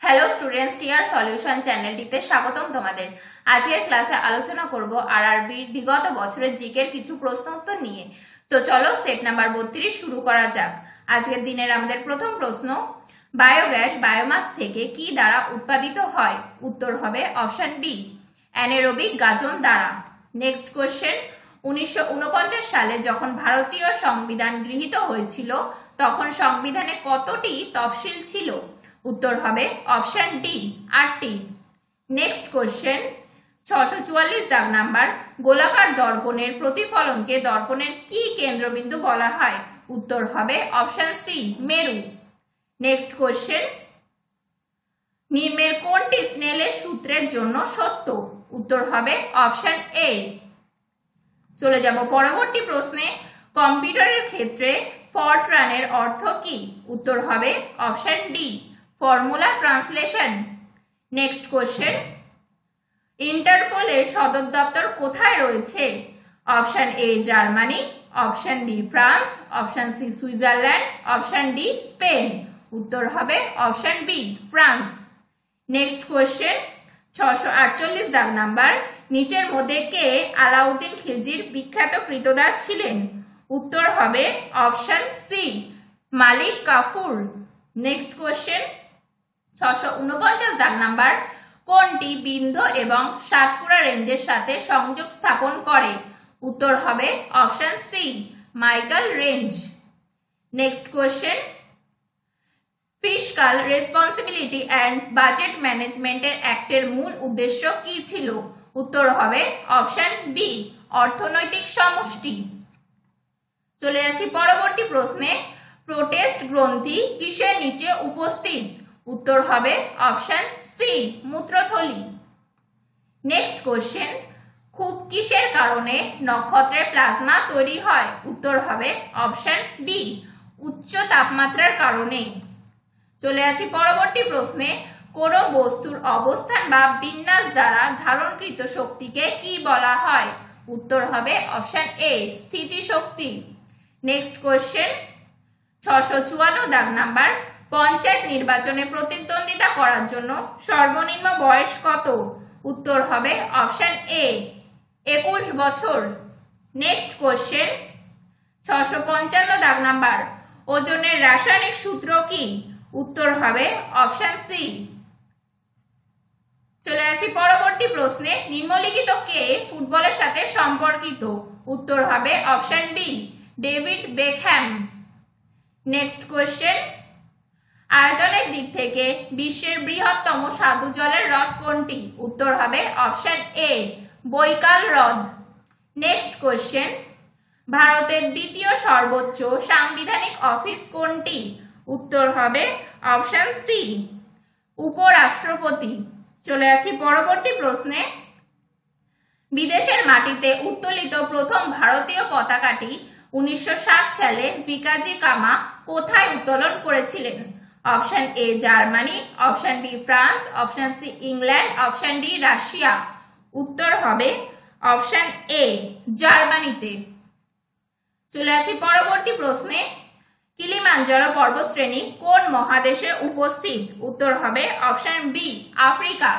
Hello students, TR solution চ্যানেলটিতে স্বাগতম তোমাদের। আজকের ক্লাসে আলোচনা করব আরআরবির বিগত বছরের জিকের কিছু প্রশ্ন উত্তর নিয়ে। তো চলো সেট নাম্বার 32 শুরু করা যাক। আজকের দিনের আমাদের প্রথম প্রশ্ন, বায়োগ্যাস বায়োমাস থেকে কি দ্বারা উৎপাদিত হয়? উত্তর হবে অপশন ডি, অ্যানারোবিক গাজন দ্বারা। নেক্সট কোশ্চেন, 1949 সালে যখন ভারতীয় সংবিধান গৃহীত হয়েছিল তখন সংবিধানে কতটি তফসিল ছিল? উত্তর হবে অপশন ডি, 8টি। নেক্সট কোশ্চেন, 644 দাগ নাম্বার, গোলাকার দর্পণের প্রতিফলনকে দর্পণের কি কেন্দ্রবিন্দু বলা হয়? উত্তর হবে অপশন সি, মেরু। নেক্সট কোশ্চেন, নিম্নের কোনটি স্নেলের সূত্রের জন্য সত্য? উত্তর হবে অপশন এ। চলে যাব পরবর্তী প্রশ্নে, কম্পিউটারের ক্ষেত্রে ফরট্রানের অর্থ কি? উত্তর হবে option D, formula translation. Next question, ইন্টারপোলের সদর দপ্তর কোথায় রয়েছে? Option A Germany, option B France, option C Switzerland, option D Spain. উত্তর হবে অপশন বি, ফ্রান্স। নেক্সট কোশ্চেন, 648 দাগ নাম্বার, নিচের মধ্যে কে আলাউদ্দিন খিলজির বিখ্যাত কৃতদাস ছিলেন? উত্তর হবে অপশন সি, মালিক কাফুর। নেক্সট কোশ্চেন, 649 দাগ নাম্বার, কোনটি বিন্ধ্য এবং সাতপুরা রেঞ্জের সাথে সংযোগ স্থাপন করে? উত্তর হবে option C, Michael range. Next question, fiscal responsibility and budget ম্যানেজমেন্টের অ্যাক্টের মূল উদ্দেশ্য কি ছিল? উত্তর হবে অপশন বি, অর্থনৈতিক সমষ্টি। চলে যাচ্ছি পরবর্তী প্রশ্নে, প্রোটেস্ট গ্রন্থি কিসের নিচে উপস্থিত? উত্তর হবে অপশন সি, মূত্রথলি। নেক্সট কোশ্চেন, খুব কিসের কারণে নক্ষত্রের প্লাজমা তৈরি হয়? উত্তর হবে অপশন বি, উচ্চ তাপমাত্রার কারণে। চলে যাচ্ছি পরবর্তী প্রশ্নে, কোন বস্তুর অবস্থান বা বিন্যাস দ্বারা ধারণকৃত শক্তিকে কি বলা হয়? উত্তর হবে অপশন এ, স্থিতিশক্তি। নেক্সট কোশ্চেন, 654 দাগ নাম্বার, পঞ্চায়েত নির্বাচনে প্রতিদ্বন্দ্বিতা করার জন্য সর্বনিম্ন বয়স কত? উত্তর হবে অপশন এ, 21 বছর। নেক্সট কোশ্চেন, 655 দাগ নাম্বার, ওজনের রাসায়নিক সূত্র কি? উত্তর হবে অপশন সি। চলে যাচ্ছি পরবর্তী প্রশ্নে, নিম্নলিখিত কে ফুটবলের সাথে সম্পর্কিত? উত্তর হবে option D, David Beckham. Next question, আয়তনের দিক থেকে বিশ্বের বৃহত্তম স্বাদু জলের হ্রদ কোনটি? উত্তর হবে অপশন এ, বৈকাল হ্রদ। নেক্সট কোশ্চেন, ভারতের দ্বিতীয় সর্বোচ্চ সাংবিধানিক অফিস কোনটি? উত্তর হবে অপশন সি, উপরাষ্ট্রপতি। চলে যাচ্ছি পরবর্তী প্রশ্নে, বিদেশের মাটিতে উত্তোলিত প্রথম ভারতীয় পতাকাটি 1907 সালে ভিকাজি কামা কোথায় উত্তোলন করেছিলেন? Option A Germany, option B France, option C England, option D Russia. উত্তর হবে অপশন এ, জার্মানিতে। চলে আসি পরবর্তী প্রশ্নে, কিলিমাঞ্জারো পর্বতশ্রেণী কোন মহাদেশে উপস্থিত? উত্তর হবে অপশন বি, আফ্রিকা।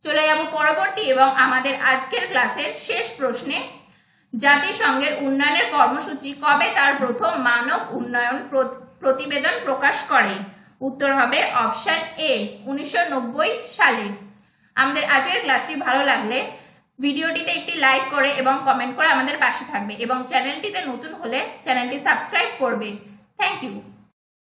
চলে যাব পরবর্তী এবং আমাদের আজকের ক্লাসের শেষ প্রশ্নে, জাতিসংঘের উন্নয়নের কর্মসূচি কবে তার প্রথম মানব উন্নয়ন প্রতিবেদন প্রকাশ করে? উত্তর হবে অপশন এ, 1990 সালে। আমাদের আজকের ক্লাসটি ভালো লাগলে ভিডিওটিতে একটি লাইক করে এবং কমেন্ট করে আমাদের পাশে থাকবে এবং চ্যানেলটিতে নতুন হলে চ্যানেলটি সাবস্ক্রাইব করবে। Thank you.